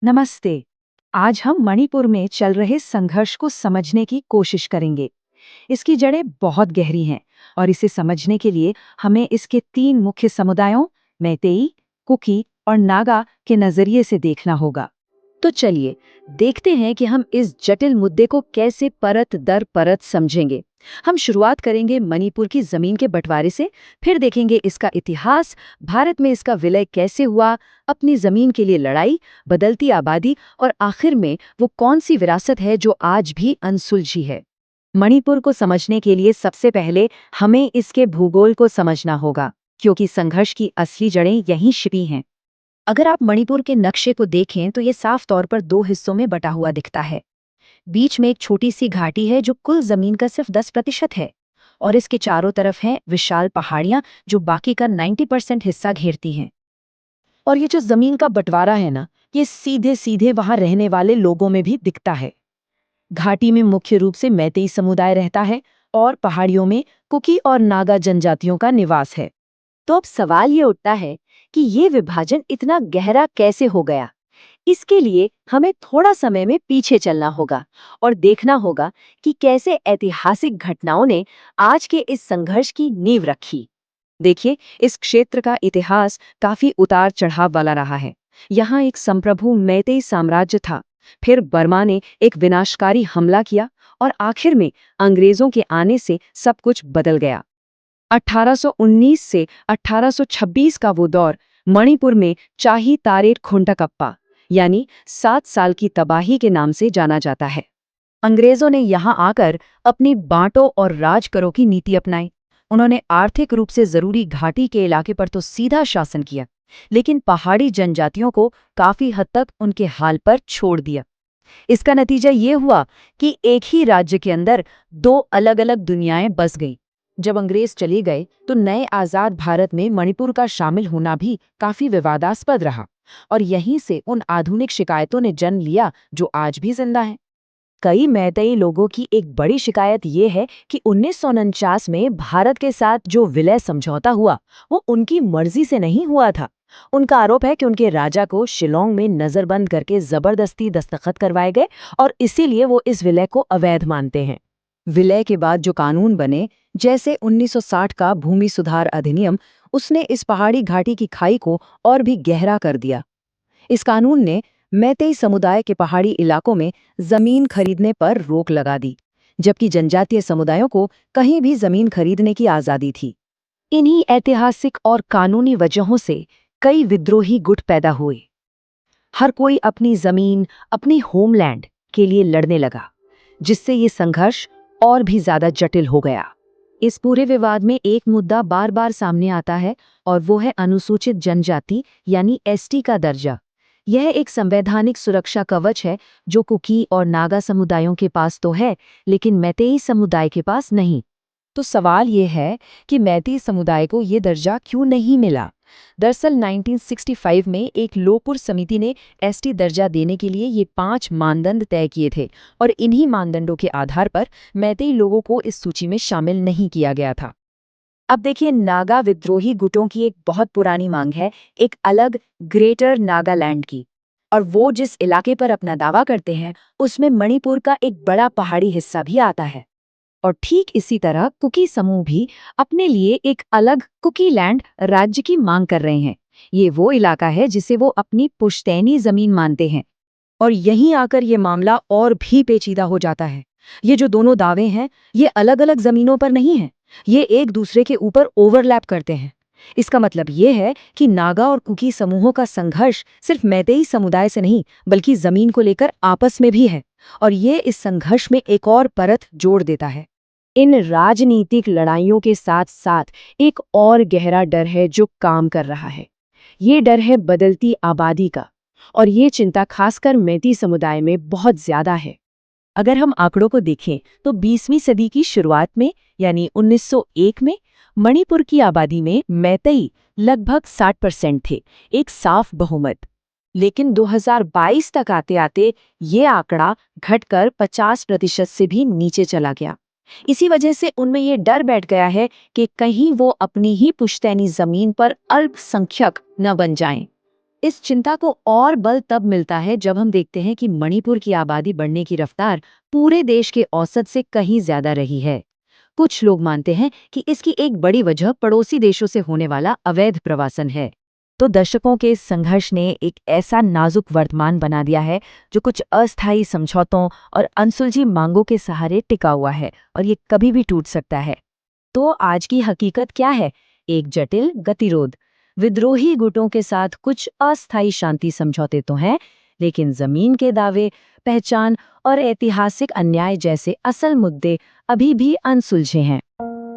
नमस्ते। आज हम मणिपुर में चल रहे संघर्ष को समझने की कोशिश करेंगे। इसकी जड़ें बहुत गहरी हैं और इसे समझने के लिए हमें इसके 3 मुख्य समुदायों मैतेई, कुकी और नागा के नजरिए से देखना होगा। तो चलिए देखते हैं कि हम इस जटिल मुद्दे को कैसे परत दर परत समझेंगे। हम शुरुआत करेंगे मणिपुर की जमीन के बंटवारे से, फिर देखेंगे इसका इतिहास, भारत में इसका विलय कैसे हुआ, अपनी जमीन के लिए लड़ाई, बदलती आबादी और आखिर में वो कौन सी विरासत है जो आज भी अनसुलझी है। मणिपुर को समझने के लिए सबसे पहले हमें इसके भूगोल को समझना होगा, क्योंकि संघर्ष की असली जड़ें यहीं छिपी हैं। अगर आप मणिपुर के नक्शे को देखें तो ये साफ तौर पर 2 हिस्सों में बटा हुआ दिखता है। बीच में एक छोटी सी घाटी है जो कुल जमीन का सिर्फ 10% है, और इसके चारों तरफ हैं विशाल पहाड़ियां जो बाकी का 90% हिस्सा घेरती हैं। और ये जो जमीन का बंटवारा है ना, ये सीधे सीधे वहां रहने वाले लोगों में भी दिखता है। घाटी में मुख्य रूप से मैतेई समुदाय रहता है और पहाड़ियों में कुकी और नागा जनजातियों का निवास है। तो अब सवाल ये उठता है कि ये विभाजन इतना गहरा कैसे हो गया। इसके लिए हमें थोड़ा समय में पीछे चलना होगा और देखना होगा कि कैसे ऐतिहासिक घटनाओं ने आज के इस संघर्ष की नींव रखी। देखिए, इस क्षेत्र का इतिहास काफी उतार चढ़ाव वाला रहा है। यहाँ एक संप्रभु मैतेई साम्राज्य था, फिर बर्मा ने एक विनाशकारी हमला किया और आखिर में अंग्रेजों के आने से सब कुछ बदल गया। 1819 से 1826 का वो दौर मणिपुर में चाही तारेट खुंटकप्पा यानी 7 साल की तबाही के नाम से जाना जाता है। अंग्रेजों ने यहाँ आकर अपनी बांटो और राज करो की नीति अपनाई। उन्होंने आर्थिक रूप से जरूरी घाटी के इलाके पर तो सीधा शासन किया, लेकिन पहाड़ी जनजातियों को काफी हद तक उनके हाल पर छोड़ दिया। इसका नतीजा ये हुआ कि एक ही राज्य के अंदर 2 अलग-अलग दुनियाएं बस गईं। जब अंग्रेज चले गए तो नए आजाद भारत में मणिपुर का शामिल होना भी काफी विवादास्पद रहा, और यहीं से उन आधुनिक शिकायतों ने जन्म लिया जो आज भी जिंदा हैं। कई मैतेई लोगों की एक बड़ी शिकायत ये है कि 1949 में भारत के साथ जो विलय समझौता हुआ वो उनकी मर्जी से नहीं हुआ था। उनका आरोप है कि उनके राजा को शिलोंग में नजरबंद करके जबरदस्ती दस्तखत करवाए गए और इसीलिए वो इस विलय को अवैध मानते हैं। विलय के बाद जो कानून बने, जैसे 1960 का भूमि सुधार अधिनियम, उसने इस पहाड़ी घाटी की खाई को और भी गहरा कर दिया। इस कानून ने मैतेई समुदाय के पहाड़ी इलाकों में जमीन खरीदने पर रोक लगा दी, जबकि जनजातीय समुदायों को कहीं भी जमीन खरीदने की आजादी थी। इन्हीं ऐतिहासिक और कानूनी वजहों से कई विद्रोही गुट पैदा हुए। हर कोई अपनी जमीन, अपनी होमलैंड के लिए लड़ने लगा, जिससे ये संघर्ष और भी ज्यादा जटिल हो गया। इस पूरे विवाद में एक मुद्दा बार बार सामने आता है, और वो है अनुसूचित जनजाति यानी एसटी का दर्जा। यह एक संवैधानिक सुरक्षा कवच है जो कुकी और नागा समुदायों के पास तो है, लेकिन मैतेई समुदाय के पास नहीं। तो सवाल ये है कि मैतेई समुदाय को ये दर्जा क्यों नहीं मिला। दरअसल 1965 में एक लोकपुर समिति ने एसटी दर्जा देने के लिए ये 5 मानदंड तय किए थे, और इन्हीं मानदंडों के आधार पर मैतेई लोगों को इस सूची में शामिल नहीं किया गया था। अब देखिए, नागा विद्रोही गुटों की एक बहुत पुरानी मांग है, एक अलग ग्रेटर नागालैंड की। और वो जिस इलाके पर अपना दावा करते हैं उसमें मणिपुर का एक बड़ा पहाड़ी हिस्सा भी आता है। और ठीक इसी तरह कुकी समूह भी अपने लिए एक अलग कुकी लैंड राज्य की मांग कर रहे हैं। ये वो इलाका है जिसे वो अपनी पुश्तैनी जमीन मानते हैं। और यहीं आकर ये मामला और भी पेचीदा हो जाता है। ये जो दोनों दावे हैं, ये अलग अलग जमीनों पर नहीं हैं, ये एक दूसरे के ऊपर ओवरलैप करते हैं। इसका मतलब ये है कि नागा और कुकी समूहों का संघर्ष सिर्फ मैतेई समुदाय से नहीं, बल्कि जमीन को लेकर आपस में भी है। और ये इस संघर्ष में एक और परत जोड़ देता है। इन राजनीतिक लड़ाइयों के साथ साथ एक और गहरा डर है जो काम कर रहा है। ये डर है बदलती आबादी का, और ये चिंता खासकर मैतेई समुदाय में बहुत ज्यादा है। अगर हम आंकड़ों को देखें तो 20वीं सदी की शुरुआत में यानी 1901 में मणिपुर की आबादी में मैतेई लगभग 60% थे, एक साफ बहुमत। लेकिन 2022 तक आते आते ये आंकड़ा घटकर 50% से भी नीचे चला गया। इसी वजह से उनमें ये डर बैठ गया है कि कहीं वो अपनी ही पुश्तैनी जमीन पर अल्पसंख्यक न बन जाएं। इस चिंता को और बल तब मिलता है जब हम देखते हैं कि मणिपुर की आबादी बढ़ने की रफ्तार पूरे देश के औसत से कहीं ज्यादा रही है। कुछ लोग मानते हैं कि इसकी एक बड़ी वजह पड़ोसी देशों से होने वाला अवैध प्रवासन है। तो दशकों के इस संघर्ष ने एक ऐसा नाजुक वर्तमान बना दिया है जो कुछ अस्थायी समझौतों और अनसुलझी मांगों के सहारे टिका हुआ है, और ये कभी भी टूट सकता है। तो आज की हकीकत क्या है? एक जटिल गतिरोध। विद्रोही गुटों के साथ कुछ अस्थायी शांति समझौते तो हैं, लेकिन जमीन के दावे, पहचान और ऐतिहासिक अन्याय जैसे असल मुद्दे अभी भी अनसुलझे हैं।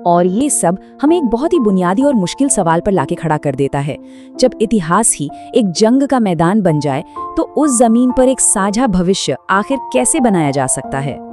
और ये सब हमें एक बहुत ही बुनियादी और मुश्किल सवाल पर लाके खड़ा कर देता है। जब इतिहास ही एक जंग का मैदान बन जाए, तो उस जमीन पर एक साझा भविष्य आखिर कैसे बनाया जा सकता है?